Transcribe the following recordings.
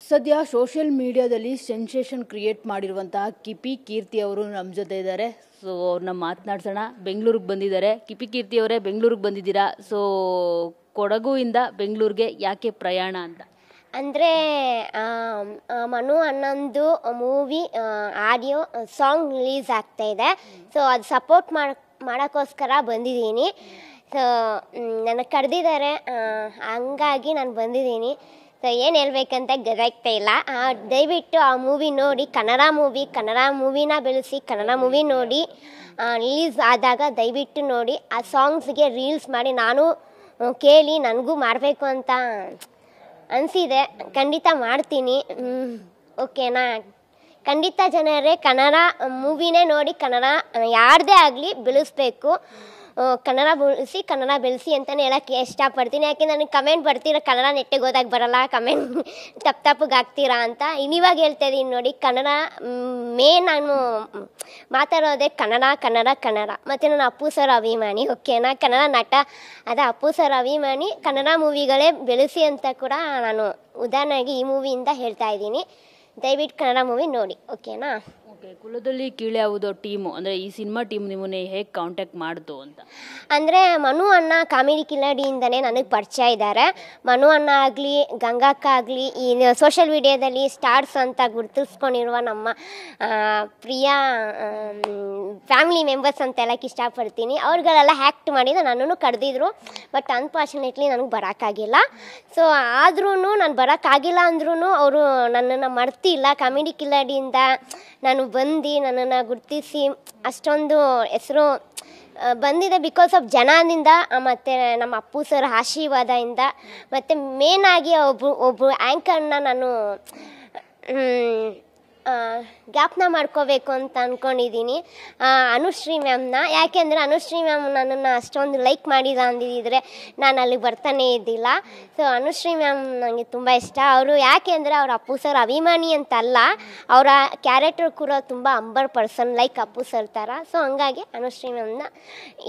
ಸದ್ಯ ಸೋಷಿಯಲ್ ಮೀಡಿಯಾದಲ್ಲಿ sensation create ಮಾಡಿರುವಂತಹ ಕಿಪಿ ಕೀರ್ತಿ ಅವರು ನಮ್ಮ ಜೊತೆ ಇದ್ದಾರೆ. ಸೊ ಅವ್ರನ್ನ ಮಾತನಾಡ್ಸೋಣ. ಬೆಂಗಳೂರಿಗೆ ಬಂದಿದ್ದಾರೆ. ಕಿಪಿ ಕೀರ್ತಿ ಅವರೇ, ಬೆಂಗಳೂರಿಗೆ ಬಂದಿದ್ದೀರಾ. ಸೊ ಕೊಡಗುವಿಂದ ಬೆಂಗಳೂರಿಗೆ ಯಾಕೆ ಪ್ರಯಾಣ ಅಂತ? ಅಂದರೆ ಮನು ಅನ್ನೊಂದು ಮೂವಿ ಆಡಿಯೋ ಸಾಂಗ್ ರಿಲೀಸ್ ಆಗ್ತಾಯಿದೆ. ಸೊ ಅದು ಸಪೋರ್ಟ್ ಮಾಡೋಕ್ಕೋಸ್ಕರ ಬಂದಿದ್ದೀನಿ. ಸೊ ನನಗೆ ಕರೆದಿದ್ದಾರೆ, ಹಂಗಾಗಿ ನಾನು ಬಂದಿದ್ದೀನಿ. ಸೊ ಏನು ಹೇಳ್ಬೇಕಂತ ಗೊತ್ತಾಗ್ತಾ ಇಲ್ಲ. ದಯವಿಟ್ಟು ಆ ಮೂವಿ ನೋಡಿ, ಕನ್ನಡ ಮೂವಿನ ಬೆಳೆಸಿ, ಕನ್ನಡ ಮೂವಿ ನೋಡಿ ರಿಲೀಸ್ ಆದಾಗ ದಯವಿಟ್ಟು ನೋಡಿ. ಆ ಸಾಂಗ್ಸ್ಗೆ ರೀಲ್ಸ್ ಮಾಡಿ ನಾನು ಕೇಳಿ ನನಗೂ ಮಾಡಬೇಕು ಅಂತ ಅನಿಸಿದೆ. ಖಂಡಿತ ಮಾಡ್ತೀನಿ. ಓಕೆನಾ? ಖಂಡಿತ ಜನರೇ ಕನ್ನಡ ಮೂವಿನೇ ನೋಡಿ, ಕನ್ನಡ ಯಾರದೇ ಆಗಲಿ ಬೆಳೆಸ್ಬೇಕು. ಕನ್ನಡ ಬೆಳೆಸಿ ಅಂತಲೇ ಹೇಳೋಕ್ಕೆ ಇಷ್ಟಪಡ್ತೀನಿ. ಯಾಕೆ ನನಗೆ ಕಮೆಂಟ್ ಬರ್ತೀರ ಕನ್ನಡ ನೆಟ್ಟಿಗೆ ಓದಕ್ಕೆ ಬರೋಲ್ಲ, ಕಮೆಂಟ್ ತಪ್ಪಿಗೆ ಹಾಕ್ತೀರಾ ಅಂತ. ಇವಾಗ ಹೇಳ್ತಾ ಇದ್ದೀನಿ ನೋಡಿ, ಕನ್ನಡ ಮೇನ್ ನಾನು ಮಾತಾಡೋದೇ ಕನ್ನಡ. ಮತ್ತು ನಾನು ಅಪ್ಪು ಸರ್ ಅಭಿಮಾನಿ. ಓಕೆನಾ? ಕನ್ನಡ ನಟ ಅದೇ ಅಪ್ಪು ಸರ್ ಅಭಿಮಾನಿ. ಕನ್ನಡ ಮೂವಿಗಳೇ ಬೆಳೆಸಿ ಅಂತ ಕೂಡ ನಾನು ಉದಾಹರಣೆಗೆ ಈ ಮೂವಿಯಿಂದ ಹೇಳ್ತಾ ಇದ್ದೀನಿ. ದಯವಿಟ್ಟು ಕನ್ನಡ ಮೂವಿ ನೋಡಿ. ಓಕೆನಾ? ಓಕೆ. ಕುಲದಲ್ಲಿ ಕೀಳೆ ಯಾವುದೋ ಟೀಮು, ಅಂದರೆ ಈ ಸಿನಿಮಾ ಟೀಮ್ ನಿಮ್ಮನ್ನೇ ಹೇಗೆ ಕಾಂಟ್ಯಾಕ್ಟ್ ಮಾಡ್ತು ಅಂತ? ಅಂದರೆ ಮನು ಅಣ್ಣ ಕಾಮಿಡಿ ಕಿಲಾಡಿಯಿಂದನೇ ನನಗೆ ಪರಿಚಯ ಇದ್ದಾರೆ. ಮನು ಅಣ್ಣ ಆಗಲಿ, ಗಂಗಕ್ಕ ಆಗಲಿ, ಈ ಸೋಷಿಯಲ್ ಮೀಡಿಯಾದಲ್ಲಿ ಸ್ಟಾರ್ಸ್ ಅಂತ ಗುರುತಿಸ್ಕೊಂಡಿರುವ ನಮ್ಮ ಪ್ರಿಯ ಫ್ಯಾಮಿಲಿ ಮೆಂಬರ್ಸ್ ಅಂತ ಹೇಳಕ್ಕೆ ಇಷ್ಟಪಡ್ತೀನಿ. ಅವ್ರುಗಳೆಲ್ಲ ಹ್ಯಾಕ್ಟ್ ಮಾಡಿದ ನನ್ನನ್ನು ಕರೆದಿದ್ರು. ಬಟ್ ಅನ್ಫಾರ್ಚುನೇಟ್ಲಿ ನನಗೆ ಬರೋಕ್ಕಾಗಿಲ್ಲ. ಸೊ ಆದ್ರೂ ನಾನು ಬರೋಕ್ಕಾಗಿಲ್ಲ ಅಂದ್ರೂ ಅವರು ನನ್ನನ್ನು ಮರ್ತಿಲ್ಲ. ಕಾಮಿಡಿ ಕಿಲಾಡಿಯಿಂದ ನಾನು ಬಂದು ನನ್ನನ್ನು ಗುರುತಿಸಿ ಅಷ್ಟೊಂದು ಹೆಸರು ಬಂದಿದೆ ಬಿಕಾಸ್ ಆಫ್ ಜನದಿಂದ, ಮತ್ತು ನಮ್ಮ ಅಪ್ಪು ಸರ್ ಆಶೀರ್ವಾದದಿಂದ, ಮತ್ತು ಮೇನಾಗಿ ಒಬ್ಬರು ಆ್ಯಂಕರ್ನ ನಾನು ಜ್ಞಾಪನ ಮಾಡ್ಕೋಬೇಕು ಅಂತ ಅಂದ್ಕೊಂಡಿದ್ದೀನಿ, ಅನುಶ್ರೀ ಮ್ಯಾಮ್ನ. ಯಾಕೆಂದರೆ ಅನುಶ್ರೀ ಮ್ಯಾಮ್ ನನ್ನನ್ನು ಅಷ್ಟೊಂದು ಲೈಕ್ ಮಾಡಿದ ಅಂದಿದ್ದರೆ ನಾನು ಅಲ್ಲಿಗೆ ಬರ್ತಾನೇ ಇದ್ದಿಲ್ಲ. ಸೊ ಅನುಶ್ರೀ ಮ್ಯಾಮ್ ನನಗೆ ತುಂಬ ಇಷ್ಟ. ಅವರು ಯಾಕೆಂದರೆ ಅವ್ರ ಅಪ್ಪು ಸರ್ ಅಭಿಮಾನಿ ಅಂತಲ್ಲ, ಅವರ ಕ್ಯಾರೆಕ್ಟರ್ ಕೂಡ ತುಂಬ humble person like Appu sir ಥರ. ಸೊ ಹಂಗಾಗಿ ಅನುಶ್ರೀ ಮ್ಯಾಮ್ನ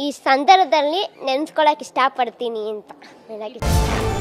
ಈ ಸಂದರ್ಭದಲ್ಲಿ ನೆನೆಸ್ಕೊಳ್ಳೋಕೆ ಇಷ್ಟಪಡ್ತೀನಿ ಅಂತ ಹೇಳಕ್ಕೆ.